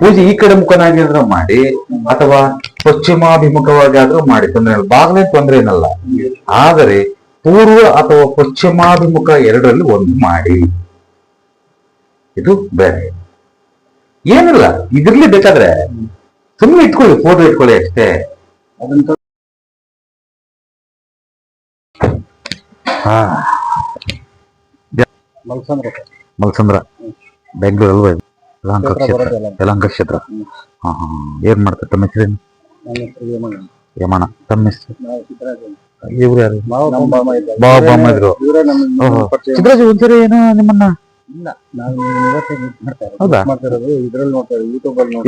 ಪೂಜೆ ಈ ಕಡೆ ಮುಖನಾಗಿದ್ರು ಮಾಡಿ ಅಥವಾ ಪಶ್ಚಿಮಾಭಿಮುಖವಾಗಿ ಆದ್ರೂ ಮಾಡಿ ತೊಂದರೆ ಇಲ್ಲ, ಬಾಗ್ಲೇ ತೊಂದರೆ ಏನಲ್ಲ. ಆದರೆ ಪೂರ್ವ ಅಥವಾ ಪಶ್ಚಿಮಾಭಿಮುಖ ಎರಡರಲ್ಲಿ ಒಂದು ಮಾಡಿ, ಇದು ಬೇರೆ ಏನಿಲ್ಲ. ಇದಿರ್ಲಿ ಬೇಕಾದ್ರೆ ಸುಮ್ಮನೆ ಇಟ್ಕೊಳ್ಳಿ, ಫೋಟೋ ಇಟ್ಕೊಳ್ಳಿ ಅಷ್ಟೇ. ಹಾ, ಮಲ್ಸಂದ್ರ ಬೆಂಗಳೂರು ಅಲ್ವಾ? ಯಲಹಂಕ ಕ್ಷೇತ್ರ. ಹಾ ಹಾ, ಏನ್ ಮಾಡ್ತಾರೆ ತಮ್ಮ ಹೆಸರೇನು? ಯಮನ. ತಮ್ಮ ಹೆಸರು? ಇವ್ರು ಯಾರು? ಬಾಬಾ ಇದ್ರು. ಸಿದ್ದರಾಜ್ ಒಂದ್ಸರಿ ಏನೋ ನಿಮ್ಮನ್ನ ಹೌದಾ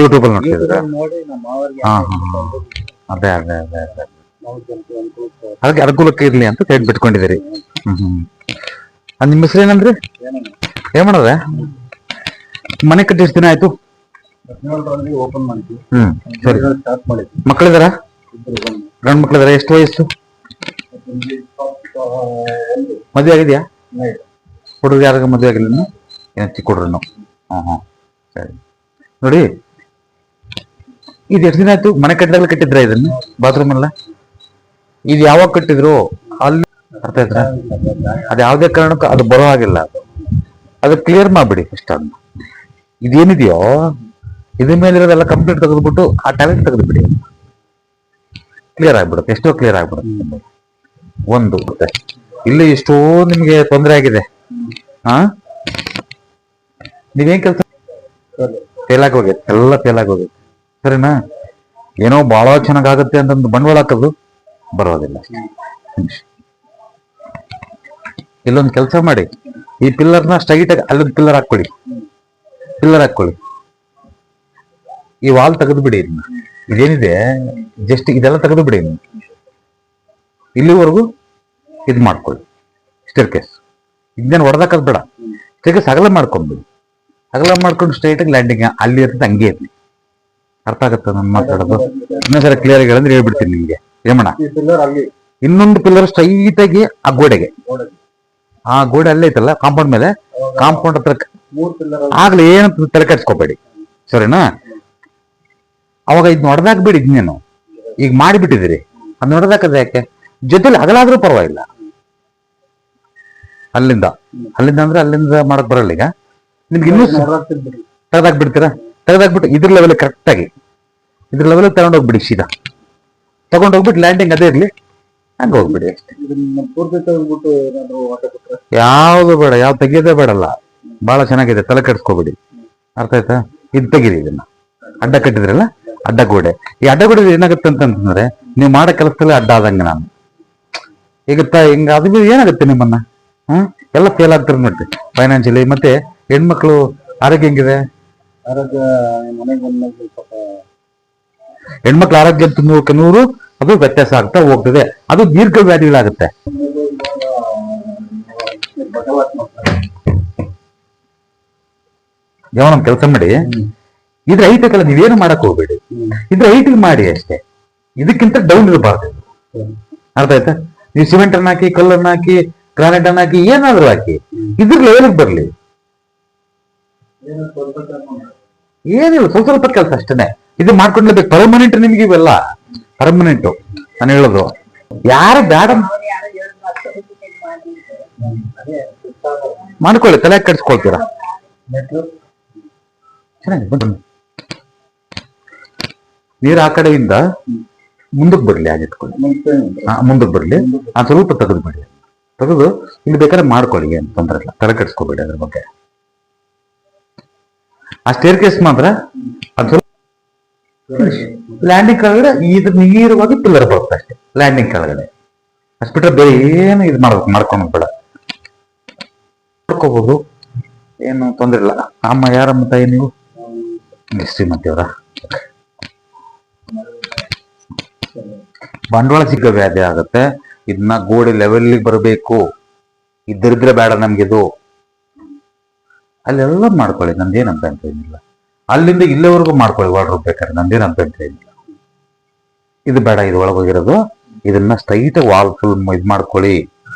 ಯೂಟ್ಯೂಬ್ ಅಲ್ಲಿ ನೋಡ್ತಿದ್ರ? ಹಾ ಹಾ, ಅದೇ ಅದೇ ಅದೇ ಅದೇ, ಹಾಗೆ ಅನುಕೂಲಕ್ಕೆ ಇರ್ಲಿ ಅಂತ ಕೇಳಿ ಬಿಟ್ಕೊಂಡಿದ್ದೀರಿ. ನಿಮ್ಮ ಹೆಸರು ಏನಂದ್ರಿ? ಏನ್ ಮಾಡದ? ಮನೆ ಕಟ್ಟಿ ಎಷ್ಟು ದಿನ ಆಯ್ತು? ಸರಿ. ಮಕ್ಕಳಿದಾರ? ಗಂಡು ಮಕ್ಕಳಿದಾರ? ಎಷ್ಟು ವಯಸ್ಸು? ಮದುವೆ ಆಗಿದ್ಯಾ? ಹುಡುಗ ಯಾರಾಗ ಮದುವೆ ಆಗಿಲ್ಲ? ಏನ ಚಿಕ್ಕ ಹುಡ್ರನ್ನು? ಸರಿ. ನೋಡಿ, ಇದು ಎಷ್ಟು ದಿನ ಆಯ್ತು? ಮನೆ ಕಟ್ಟಿದಾಗಲೇ ಕಟ್ಟಿದ್ರ ಇದನ್ನ? ಬಾತ್ರೂಮ್ ಎಲ್ಲ ಇದು ಯಾವಾಗ ಕಟ್ಟಿದ್ರು? ಅಲ್ಲಿ ಅರ್ಥ ಆಯ್ತಾ? ಅದು ಯಾವುದೇ ಕಾರಣಕ್ಕೂ ಅದು ಬರೋ ಹಾಗಿಲ್ಲ. ಅದು ಕ್ಲಿಯರ್ ಮಾಡ್ಬಿಡಿ ಫಸ್ಟ್. ಅದನ್ನ ಇದೇನಿದೆಯೋ ಇದ್ರ ಮೇಲೆ ಇರೋದೆಲ್ಲ ಕಂಪ್ಲೀಟ್ ತೆಗೆದ್ಬಿಟ್ಟು ಆ ಟ್ಯಾಲೆಂಟ್ ತೆಗೆದ್ಬಿಡಿ, ಕ್ಲಿಯರ್ ಆಗ್ಬಿಡುತ್ತೆ. ಎಷ್ಟೋ ಕ್ಲಿಯರ್ ಆಗ್ಬಿಡುತ್ತೆ. ಒಂದು ಇಲ್ಲಿ ಎಷ್ಟೋ ನಿಮ್ಗೆ ತೊಂದರೆ ಆಗಿದೆ. ಹಾ, ನೀವೇನ್ ಕೆಲಸ ಫೇಲ್ ಆಗಿ ಹೋಗೈತೆ, ಎಲ್ಲ ಫೇಲ್ ಆಗಿ ಹೋಗೈತೆ. ಸರಿನಾ? ಏನೋ ಬಹಳ ಚೆನ್ನಾಗಾಗತ್ತೆ ಅಂತಂದು ಬಂಡವಾಳ ಹಾಕೋದು ಬರೋದಿಲ್ಲ. ಇಲ್ಲೊಂದು ಕೆಲಸ ಮಾಡಿ, ಈ ಪಿಲ್ಲರ್ನ ಸ್ಟ್ರೈಟ್ ಆಗಿ ಅಲ್ಲೊಂದು ಪಿಲ್ಲರ್ ಹಾಕೊಳ್ಳಿ, ಪಿಲ್ಲರ್ ಹಾಕೊಳ್ಳಿ. ಈ ವಾಲ್ ತೆಗೆದು ಬಿಡಿ. ಇದೇನಿದೆ ಜಸ್ಟ್ ಇದೆಲ್ಲ ತೆಗೆದು ಬಿಡಿ. ಇಲ್ಲಿವರೆಗೂ ಇದು ಮಾಡ್ಕೊಳ್ಳಿ. ಸ್ಟೇರ್ ಕೇಸ್ ಇದನ್ನೇನು ಹೊಡೆದಾಕದ್ ಬೇಡ. ಸ್ಟೇರ್ ಕೇಸ್ ಅಗಲ ಮಾಡ್ಕೊಂಡ್ಬಿಡಿ. ಅಗಲ ಮಾಡ್ಕೊಂಡು ಸ್ಟ್ರೈಟ್ ಆಗಿ ಲ್ಯಾಂಡಿಂಗ್ ಅಲ್ಲಿ ಇರ್ತದೆ, ಹಂಗೆ ಇರ್ಲಿ. ಅರ್ಥ ಆಗತ್ತ ನಾನು ಮಾತಾಡೋದು? ಇನ್ನೊಂದ್ಸಲ ಕ್ಲಿಯರ್ ಆಗಿ ಹೇಳಂದ್ರೆ ಹೇಳ್ಬಿಡ್ತೀನಿ ನಿಮ್ಗೆ. ಏಮಣ್ಣ, ಇನ್ನೊಂದು ಪಿಲ್ಲರ್ ಸ್ಟ್ರೈಟ್ ಆಗಿ ಆ ಗೋಡೆಗೆ, ಆ ಗೋಡೆ ಅಲ್ಲೇ ಐತಲ್ಲ ಕಾಂಪೌಂಡ್ ಮೇಲೆ, ಕಾಂಪೌಂಡ್ ಹತ್ರ ಆಗ್ಲಿ, ಏನಂತ ತಲೆ ಕೆಡ್ಸ್ಕೊಬೇಡಿ. ಸರಿನಾ? ಅವಾಗ ಇದನ್ನ ಹೊಡೆದಾಕ್ಬೇಡಿ. ಇದನ್ನೇನು ಈಗ ಮಾಡಿಬಿಟ್ಟಿದ್ದೀರಿ, ಅದನ್ನ ಹೊಡೆದಾಕದ ಯಾಕೆ? ಜೊತೆಲಿ ಅಗಲಾದ್ರೂ ಪರವಾಗಿಲ್ಲ. ಅಲ್ಲಿಂದ ಅಂದ್ರೆ ಅಲ್ಲಿಂದ ಮಾಡಕ್ ಬರಲ್ಲ. ಈಗ ನಿಮ್ಗೆ ಇನ್ನೂ ತೆಗೆದಾಕ್ಬಿಡ್ತೀರಾ? ತೆಗೆದಾಕ್ಬಿಟ್ಟು ಇದ್ರ ಲೆವೆಲ್ ಕರೆಕ್ಟ್ ಆಗಿ ಇದ್ರ ಲೆವೆಲ್ ತಗೊಂಡೋಗ್ಬಿಡಿ. ಸೀದಾ ತಗೊಂಡೋಗ್ಬಿಟ್ಟು ಲ್ಯಾಂಡಿಂಗ್ ಅದೇ ಇರ್ಲಿ, ಹಂಗ ಹೋಗ್ಬಿಡಿ ಅಷ್ಟೇ. ಯಾವ್ದು ಬೇಡ, ಯಾವ್ದು ತೆಗಿಯೋದೇ ಬೇಡಲ್ಲ. ಬಹಳ ಚೆನ್ನಾಗಿದೆ, ತಲೆ ಕೆಡ್ಸ್ಕೊಬಿಡಿ. ಅರ್ಥ ಆಯ್ತಾ? ಇದು ತೆಗೀರಿ. ಇದನ್ನ ಅಡ್ಡ ಕಟ್ಟಿದ್ರಲ್ಲ, ಅಡ್ಡ ಗೋಡೆ. ಈ ಅಡ್ಡ ಗೋಡೆ ಏನಾಗುತ್ತೆ ಅಂತಂದ್ರೆ, ನೀವು ಮಾಡೋ ಕೆಲಸದಲ್ಲಿ ಅಡ್ಡ ಆದಂಗೆ ನಾನು ಈಗ ಹಿಂಗ ಅದು ಏನಾಗುತ್ತೆ ನಿಮ್ಮನ್ನ ಎಲ್ಲ ಫೇಲ್ ಆಗ್ತಾರೆ ನೋಡಿ ಫೈನಾನ್ಷಿಯಲಿ. ಮತ್ತೆ ಹೆಣ್ಮಕ್ಳು ಆರೋಗ್ಯ ಹೆಂಗಿದೆ? ಹೆಣ್ಮಕ್ಳ ಆರೋಗ್ಯ 100% ಅದು ವ್ಯತ್ಯಾಸ ಆಗ್ತಾ ಹೋಗ್ತದೆ. ಅದು ದೀರ್ಘ ವ್ಯಾಧಿಗಳಾಗುತ್ತೆ. ಯಾವ ಕೆಲಸ ಮಾಡಿ, ಇದ್ರ ಐಟಕ್ಕೆಲ್ಲ ನೀವೇನು ಮಾಡಕ್ ಹೋಗ್ಬೇಡಿ. ಇದ್ರ ಐಟಿಗೆ ಮಾಡಿ ಅಷ್ಟೇ, ಇದಕ್ಕಿಂತ ಡೌನ್ ಇರಬಾರ್ದು. ಅರ್ಥ ಆಯ್ತಾ? ನೀವು ಸಿಮೆಂಟ್ ಅನ್ನ ಹಾಕಿ, ಕಲ್ಲನ್ನ ಹಾಕಿ, ಗ್ರಾನೈಟ್ ಅನ್ನ ಹಾಕಿ, ಏನಾದ್ರು ಹಾಕಿ, ಇದ್ರ ಲೆವೆಲ್ಗೆ ಬರ್ಲಿ. ಏನಿಲ್ಲ, ಸ್ವಲ್ಪ ಸ್ವಲ್ಪ ಕೆಲಸ ಅಷ್ಟೇನೆ. ಇದು ಮಾಡ್ಕೊಂಡ್ಲೇಬೇಕು. ಪರ್ಮನೆಂಟ್ ನಿಮ್ಗೆ ಇವೆಲ್ಲ ಪರ್ಮನೆಂಟ್. ನಾನು ಹೇಳೋದು ಯಾರು ಬೇಡ ಮಾಡ್ಕೊಳ್ಳಿ, ತಲೆ ಕೆಡ್ಸ್ಕೊಳ್ತೀರಾ. ಚೆನ್ನಾಗಿ ನೀರು ಆ ಕಡೆಯಿಂದ ಮುಂದಕ್ಕೆ ಬರ್ಲಿ, ಆಗಿಟ್ಕೊಳ್ಳಿ. ಮುಂದಕ್ಕೆ ಬರ್ಲಿ, ಸ್ವಲ್ಪ ತೆಗೆದು ಬಿಡಿ. ತೆಗೆದು ಇಲ್ಲಿ ಬೇಕಾದ್ರೆ ಮಾಡ್ಕೊಳ್ಳಿ, ಏನು ತೊಂದರೆ ಇಲ್ಲ. ತಲೆ ಕೆಡ್ಸ್ಕೊಬೇಡಿ ಅದ್ರ ಬಗ್ಗೆ. ಆ ಸ್ಟೇರ್ ಕೇಸ್ ಮಾತ್ರ ಅದು ಸ್ವಲ್ಪ ಲ್ಯಾಂಡಿಂಗ್ ಕೆಳಗಡೆ ಇದ್ರ ನೀರವಾಗಿ ಪಿಲ್ಲರ್ ಬರುತ್ತೆ ಅಷ್ಟೇ, ಲ್ಯಾಂಡಿಂಗ್ ಕೆಳಗಡೆ. ಅಷ್ಟು ಬಿಟ್ರೆ ಬೇರೆ ಏನು ಇದು ಮಾಡ್ಕೊಂಡು ಬೇಡ. ಮಾಡ್ಕೋಬಹುದು, ಏನು ತೊಂದರೆ ಇಲ್ಲ. ಅಮ್ಮ ಯಾರಮ್ಮ ತಾಯಿ ನೀವು? ಶ್ರೀಮತಿಯವರ? ಬಂಡವಾಳ ಸಿಕ್ಕ ವ್ಯಾಧಿ ಆಗುತ್ತೆ. ಇದನ್ನ ಗೋಡೆ ಲೆವೆಲ್ಗೆ ಬರಬೇಕು. ಇದ್ದಿದ್ರೆ ಬೇಡ ನಮ್ಗಿದು. ಅಲ್ಲೆಲ್ಲ ಮಾಡ್ಕೊಳ್ಳಿ, ನಂದೇನು ಅಭ್ಯಂತರ ಏನಿಲ್ಲ. ಅಲ್ಲಿಂದ ಇಲ್ಲಿವರೆಗೂ ಮಾಡ್ಕೊಳ್ಳಿ, ವಾರ್ಡ್ರೋಬ್ ಬೇಕಾದ್ರೆ, ನಂದೇನು ಅಭ್ಯಂತರ ಏನಿಲ್ಲ. ಇದು ಬೇಡ, ಇದು ಒಳಗೋಗಿರೋದು. ಇದನ್ನ ಸ್ಟ್ರೈಟ್ ವಾಲ್ ಫುಲ್ ಇದು ಮಾಡ್ಕೊಳ್ಳಿ.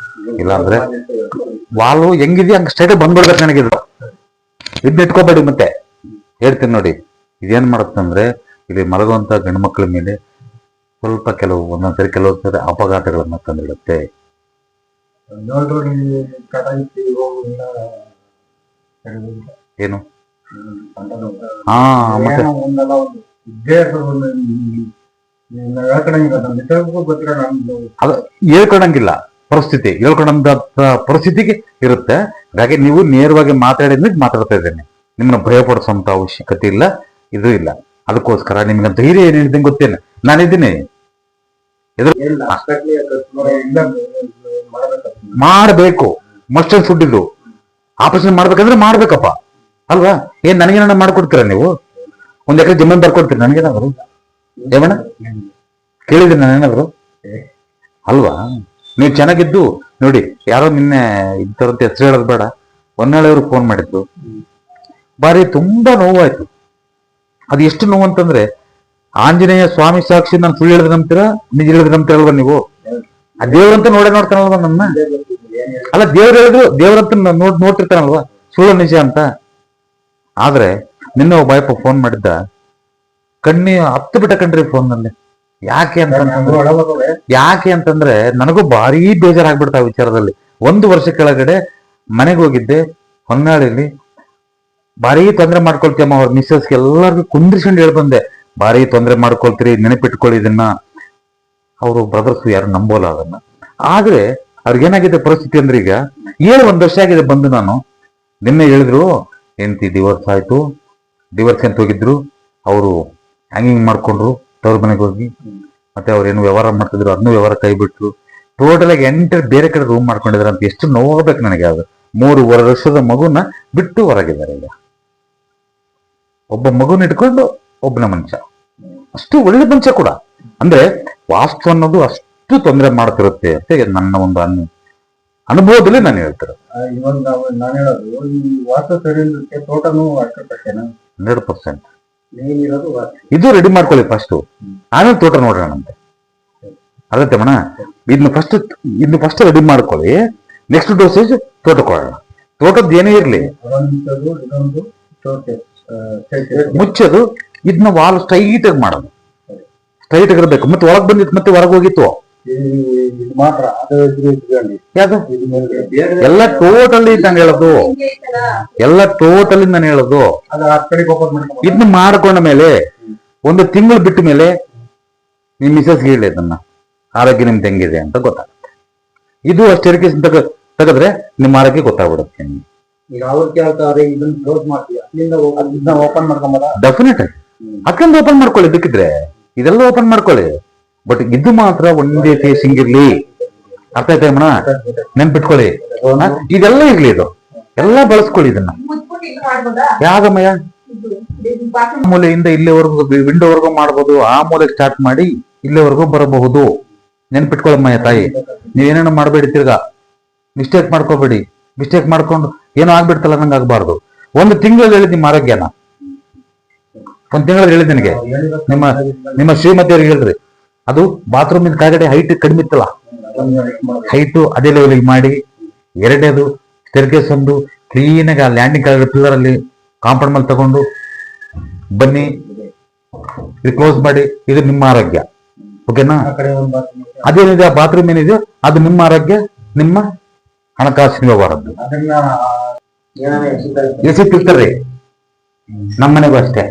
ಇಲ್ಲಾಂದ್ರೆ ವಾಲು ಹೆಂಗಿದೆಯಾ ಹಂಗೆ ಸ್ಟ್ರೈಟ್ ಬಂದ್ಬಿಡ್ಬೇಕು ನನಗಿದು. ಇದನ್ನ ಇಟ್ಕೋಬೇಡಿ. ಮತ್ತೆ ಹೇಳ್ತೀನಿ ನೋಡಿ, ಇದೇನ್ ಮಾಡುತ್ತಂದ್ರೆ ಇಲ್ಲಿ ಮಲಗುವಂತ ಗಂಡು ಮಕ್ಕಳ ಮೇಲೆ ಸ್ವಲ್ಪ ಒಂದೊಂದ್ಸರಿ ಕೆಲವೊಂದ್ಸರಿ ಅಪಘಾತಗಳನ್ನ ತಂದಿಡುತ್ತೆ. ಏನು ಹಾ ಮತ್ತೆ ಅದು ಹೇಳ್ಕೊಳಂಗಿಲ್ಲ, ಹೇಳ್ಕೊಳಂತ ಪರಿಸ್ಥಿತಿಗೆ ಇರುತ್ತೆ. ಹಾಗಾಗಿ ನೀವು ನೇರವಾಗಿ ಮಾತಾಡ್ತಾ ಇದ್ದೇನೆ. ನಿಮ್ಮನ್ನ ಭಯಪಡಿಸುವಂತ ಅವಶ್ಯಕತೆ ಇಲ್ಲ, ಇದು ಇಲ್ಲ. ಅದಕ್ಕೋಸ್ಕರ ನಿಮ್ಗೆ ಧೈರ್ಯ ಏನ್ ಹೇಳಿದಂಗೆ ಗೊತ್ತೇನೆ, ನಾನಿದ್ದೀನಿ. ಮಾಡಬೇಕು, ಮಸ್ಟ್ ಅಂಡ್ ಶುಡ್. ಇದು ಆಪರೇಷನ್ ಮಾಡ್ಬೇಕಂದ್ರೆ ಮಾಡ್ಬೇಕಪ್ಪ ಅಲ್ವಾ? ಏನ್ ನನಗೇನ ಮಾಡ್ಕೊಡ್ತೀರಾ ನೀವು? 1 ಎಕರೆ ಜಮೀನ್ ಬರ್ಕೊಡ್ತೀರಿ ನನಗೇನಾದ್ರು? ಏಮಣ್ಣ ಕೇಳಿದ್ರಿ ನಾನೇನಾದ್ರು ಅಲ್ವಾ? ನೀವು ಚೆನ್ನಾಗಿದ್ದು ನೋಡಿ. ಯಾರೋ ನಿನ್ನೆ ಇಂಥವ್ರಂತ ಹೆಸರು ಹೇಳೋದು ಬೇಡ, ಹೊನ್ನಾಳಿಯವರು ಫೋನ್ ಮಾಡಿದ್ರು. ಬಾರಿ ತುಂಬಾ ನೋವಾಯ್ತು. ಅದು ಎಷ್ಟು ನೋವು ಅಂತಂದ್ರೆ, ಆಂಜನೇಯ ಸ್ವಾಮಿ ಸಾಕ್ಷಿ ನಾನು ಸುಳ್ಳು ಹೇಳಿದ್ರೆ ನಂಬ್ತೀರಾ, ನಿಜ ಹೇಳಿದ್ರೆ ನಂಬ್ತೀರಲ್ವಾ ನೀವು? ಆ ದೇವ್ರಂತ ನೋಡ್ತಾನಲ್ವಾ ನನ್ನ? ಅಲ್ಲ, ದೇವ್ರಂತ ನೋಡ್ತಿರ್ತಾನಲ್ವಾ ಸುಳ್ಳು ನಿಜ ಅಂತ. ಆದ್ರೆ ನಿನ್ನೆ ಒಬ್ಬ ಬಾಯಪ್ಪ ಫೋನ್ ಮಾಡಿದ್ದ, ಕಣ್ಣಿ ಹತ್ತು ಬಿಟ್ಟ ಕಣ್ರಿ ಫೋನ್ ನಲ್ಲಿ. ಯಾಕೆ ಅಂತಂದ್ರೆ ನನಗೂ ಭಾರಿ ಬೇಜಾರಾಗ್ಬಿಡ್ತಾವ ವಿಚಾರದಲ್ಲಿ. 1 ವರ್ಷ ಕೆಳಗಡೆ ಮನೆಗೆ ಹೋಗಿದ್ದೆ ಹೊನ್ನಾಳಿಲಿ. ಭಾರಿ ತೊಂದರೆ ಮಾಡ್ಕೊಳ್ತೀಯಮ್ಮ ಅವ್ರ ಮಿಸ್ಸಸ್ಗೆ ಎಲ್ಲರಿಗೂ ಕುಂದ್ರಿಸ್ಕೊಂಡು ಹೇಳ್ ಬಂದೆ, ಭಾರಿ ತೊಂದರೆ ಮಾಡ್ಕೊಳ್ತೀರಿ, ನೆನಪಿಟ್ಕೊಳ್ಳಿ ಇದನ್ನ. ಅವರು ಬ್ರದರ್ಸ್ ಯಾರು ನಂಬೋಲ್ಲ ಅದನ್ನ. ಆದ್ರೆ ಅವ್ರಿಗೇನಾಗಿದೆ ಪರಿಸ್ಥಿತಿ ಅಂದ್ರೆ, ಈಗ 1 ವರ್ಷ ಆಗಿದೆ ಬಂದು. ನಾನು ನಿನ್ನೆ ಹೇಳಿದ್ರು ಹೆಂಡತಿ ಡಿವೋರ್ಸ್ ಆಯ್ತು, ಡಿವೋರ್ಸ್ ಅಂತ ಹೋಗಿದ್ರು. ಅವರು ಹ್ಯಾಂಗಿಂಗ್ ಮಾಡ್ಕೊಂಡ್ರು ತವ್ರ ಮನೆಗೆ ಹೋಗಿ. ಮತ್ತೆ ಅವ್ರೇನು ವ್ಯವಹಾರ ಮಾಡ್ತಿದ್ರು, ಅದನ್ನು ವ್ಯವಹಾರ ಕೈ ಬಿಟ್ರು. ಟೋಟಲ್ ಆಗಿ ಬೇರೆ ಕಡೆ ರೂಮ್ ಮಾಡ್ಕೊಂಡಿದ್ರು ಅಂತ. ಎಷ್ಟು ನೋವಾಗಬೇಕು ನನಗೆ. ಅದು 3 ವರ್ಷದ ಮಗುನ ಬಿಟ್ಟು ಹೊರಗಿದ್ದಾರೆ. ಈಗ ಒಬ್ಬ ಮಗುನ ಇಟ್ಕೊಂಡು ಒಬ್ಬನ ಮನುಷ್ಯ, ಅಷ್ಟು ಒಳ್ಳೆ ಮನುಷ್ಯ ಕೂಡ. ಅಂದ್ರೆ ವಾಸ್ತು ಅನ್ನೋದು ಅಷ್ಟು ತೊಂದರೆ ಮಾಡ್ತಿರುತ್ತೆ ಅಂತ ನನ್ನ ಒಂದು ಅನುಭವದಲ್ಲಿ ನಾನು ಹೇಳ್ತಾರೆ. ಇವಾಗ ನಾನು ಹೇಳೋದು, ಈ ವಾಸ್ತು ಸರಿ ತೋಟನೂ 100%. ಇದು ರೆಡಿ ಮಾಡ್ಕೊಳ್ಳಿ ಫಸ್ಟ್, ಆಮೇಲೆ ತೋಟ ನೋಡೋಣ ಅಂತೆ. ಅದಕ್ಕೆ ಮಣ ಇನ್ನು ಫಸ್ಟ್ ರೆಡಿ ಮಾಡ್ಕೊಳ್ಳಿ, ನೆಕ್ಸ್ಟ್ ಡೋಸೇಜ್ ತೋಟ ಕೊಡೋಣ. ತೋಟದ್ದು ಏನೇ ಇರ್ಲಿ ಮುಚ್ಚೋದು, ಇದನ್ನ ವಾಲ್ ಸ್ಟ್ರೈಟ್ ಆಗಿ ಮಾಡೋದು. ಸ್ಟ್ರೈಟ್ ಆಗಿರ್ಬೇಕು. ಮತ್ತೆ ಒಳಗ್ ಬಂದಿತ್ತು, ಮತ್ತೆ ಹೊರಗೆ ಹೋಗಿತ್ತು ಎಲ್ಲ ಟೋಟಲಿ ನಾನು ಹೇಳೋದು. ಎಲ್ಲ ಟೋಟಲಿ ನಾನು ಹೇಳೋದು. ಇದನ್ನ ಮಾಡ್ಕೊಂಡ ಮೇಲೆ 1 ತಿಂಗಳು ಬಿಟ್ಟ ಮೇಲೆ ನಿಮ್ ಮಿಸಸ್ಗೆ ಹೇಳಿ ಅದನ್ನ, ಆರೋಗ್ಯ ನಿಮ್ದು ಹೆಂಗಿದೆ ಅಂತ ಗೊತ್ತಾಗುತ್ತೆ. ಇದು ಅಷ್ಟು ಎರಿಕೇಶನ್ ತೆಗೆದ್ರೆ ನಿಮ್ಮ ಆರೋಗ್ಯ ಗೊತ್ತಾಗ್ಬಿಡುತ್ತೆ. ಡೆಫಿನೆಟ್ ಆಗಿ ಅಕ್ಕಂದು ಓಪನ್ ಮಾಡ್ಕೊಳ್ಳಿ, ಬೇಕಿದ್ರೆ ಇದೆಲ್ಲ ಓಪನ್ ಮಾಡ್ಕೊಳ್ಳಿ. ಬಟ್ ಇದು ಮಾತ್ರ ಒಂದೇ ಫೇಸಿಂಗ್ ಇರ್ಲಿ. ಅರ್ಥ ಆಯ್ತಾ ಅಮ್ಮಣ? ನೆನ್ಪಿಟ್ಕೊಳ್ಳಿ, ಇದೆಲ್ಲ ಇರ್ಲಿ. ಇದು ಎಲ್ಲ ಬಳಸ್ಕೊಳ್ಳಿ. ಇದನ್ನ ಯಾಗಮಯ ಮೂಲೆಯಿಂದ ಇಲ್ಲಿವರೆಗೂ ವಿಂಡೋವರೆಗೂ ಮಾಡ್ಬೋದು. ಆ ಮೂಲೆಗೆ ಸ್ಟಾರ್ಟ್ ಮಾಡಿ ಇಲ್ಲಿವರೆಗೂ ಬರಬಹುದು. ನೆನ್ಪಿಟ್ಕೊಳ್ಳಮ್ಮಯ್ಯ ತಾಯಿ, ನೀವೇನೇನೋ ಮಾಡಬೇಡಿ. ತಿರ್ಗಾ ಮಿಸ್ಟೇಕ್ ಮಾಡ್ಕೋಬೇಡಿ. ಮಿಸ್ಟೇಕ್ ಮಾಡ್ಕೊಂಡು ಏನೋ ಆಗ್ಬಿಡ್ತಲ್ಲ ನಂಗೆ ಆಗ್ಬಾರ್ದು. 1 ತಿಂಗಳಲ್ಲಿ ಹೇಳಿದ್ ನಿಮ್ಮ ಆರೋಗ್ಯನ, 1 ತಿಂಗಳಲ್ಲಿ ಹೇಳಿದ್ ನನಗೆ. ನಿಮ್ಮ ಶ್ರೀಮತಿಯವ್ರಿಗೆ ಹೇಳ್ರಿ, ಅದು ಬಾತ್ರೂಮ್ ಕೆಳಗಡೆ ಹೈಟ್ ಕಡಿಮೆ ಇತ್ತಲ್ಲ, ಹೈಟು ಅದೇ ಲೆವೆಲ್ಗೆ ಮಾಡಿ. 2ನೇದು ಸ್ಟೇರ್ಕೇಸ್ ಒಂದು ಕ್ಲೀನಾಗಿ ಆ ಲ್ಯಾಂಡಿಂಗ್ ಕೆಳಗಡೆ ಪಿಲ್ಲರ್ ಅಲ್ಲಿ ಕಾಂಪೌಂಡ್ ಮೇಲೆ ತಗೊಂಡು ಬನ್ನಿ, ಇದು ಕ್ಲೋಸ್ ಮಾಡಿ. ಇದು ನಿಮ್ಮ ಆರೋಗ್ಯ, ಓಕೆನಾ? ಅದೇನಿದೆ ಆ ಬಾತ್ರೂಮ್ ಏನಿದೆ ಅದು ನಿಮ್ಮ ಆರೋಗ್ಯ, ನಿಮ್ಮ ಹಣಕಾಸಿನ ವ್ಯವಹಾರದ್ದು. ಎಸಿರ್ತಾರೆ ನಮ್ಮನೆಗೂ ಅಷ್ಟೇ.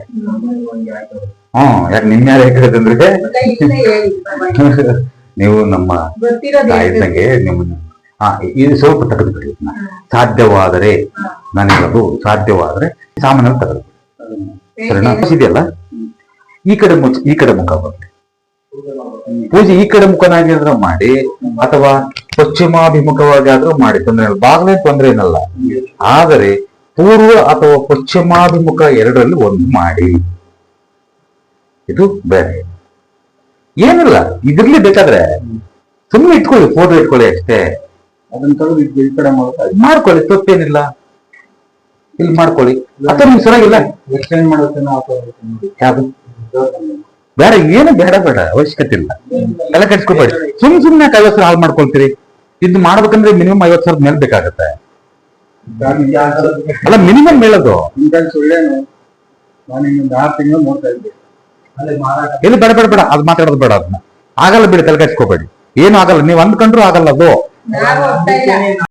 ಯಾಕೆ ನಿನ್ನ ಯಾರು ಹೇಳಿದ್ರೆ ನೀವು ನಮ್ಮ ತಾಯಿದಂಗೆ ನಿಮ್ಮನ್ನ ಇದು ಸ್ವಲ್ಪ ತೆಗೆದುಬಿಡಿ. ಸಾಧ್ಯವಾದರೆ ನನಗದು ಸಾಧ್ಯವಾದರೆ ಸಾಮಾನ್ಯವಾಗಿ ತೆಗೆದುಬಿಡಿ, ಸರಿನಾ? ಇದೆಯಲ್ಲ, ಈ ಕಡೆ ಮುಖ ಬರುತ್ತೆ. ಪೂಜೆ ಈ ಕಡೆ ಮುಖನಾಗಿದ್ರೆ ಮಾಡಿ, ಅಥವಾ ಪಶ್ಚಿಮಾಭಿಮುಖವಾಗಿ ಆದ್ರೂ ಮಾಡಿ, ತೊಂದರೆ ಇಲ್ಲ. ಬಾಗ್ಲೇ ತೊಂದರೆ ಏನಲ್ಲ. ಆದರೆ ಪೂರ್ವ ಅಥವಾ ಪಶ್ಚಿಮಾಭಿಮುಖ 2ರಲ್ಲಿ 1 ಮಾಡಿ. ಇದು ಬೇರೆ ಏನಿಲ್ಲ. ಇದ್ರಲ್ಲಿ ಬೇಕಾದ್ರೆ ಸುಮ್ಮನೆ ಇಟ್ಕೊಳ್ಳಿ, ಫೋಟೋ ಇಟ್ಕೊಳ್ಳಿ ಅಷ್ಟೇ. ಅದನ್ನ ತೆಗೆದು ಈ ಕಡೆ ಮಾಡ್ಕೊಳ್ಳಿ, ತಪ್ಪೇನಿಲ್ಲ. ಇಲ್ಲಿ ಮಾಡ್ಕೊಳ್ಳಿ. ಅಥವಾ ನಿಮ್ಗೆ ಸರಿಯಾಗಿಲ್ಲ ಎಕ್ಸ್ಚೇಂಜ್ ಮಾಡೋದನ್ನ ಯಾವುದು ಬೇಡ, ಏನು ಬೇಡ ಅವಶ್ಯಕತೆ ಇಲ್ಲ. ತಲೆ ಕೆಡ್ಸ್ಕೊಬೇಡಿ. ಸುಮ್ನೆ 50,000 ಹಾಳು ಮಾಡ್ಕೊಳ್ತೀರಿ. ಇದು ಮಾಡ್ಬೇಕಂದ್ರೆ ಮಿನಿಮಮ್ 50,000 ಮೇಲೆ ಬೇಕಾಗತ್ತೆ. ಅಲ್ಲ, ಮಿನಿಮಮ್ ಹೇಳೋದು. ನಾನು ಇನ್ನೊಂದು 6 ತಿಂಗಳು ನೋಡ್ತಾ ಇದ್ದೆ ಅಲ್ಲಿ ಮಾರಾಟ ಇಲ್ಲಿ ಬೇಡ ಬೇಡ ಬೇಡ ಅದು ಮಾತಾಡೋದು ಬೇಡ, ಅದನ್ನ ಆಗಲ್ಲ ಬಿಡಿ, ತಲೆ ಕೆಡ್ಸ್ಕೋಬೇಡಿ, ಏನು ಆಗಲ್ಲ, ನೀವು ಅಂದ್ಕೊಂಡ್ರು ಆಗಲ್ಲ ಅದು. ನಾವು ಹೋಗ್ತಾ ಇಲ್ಲ.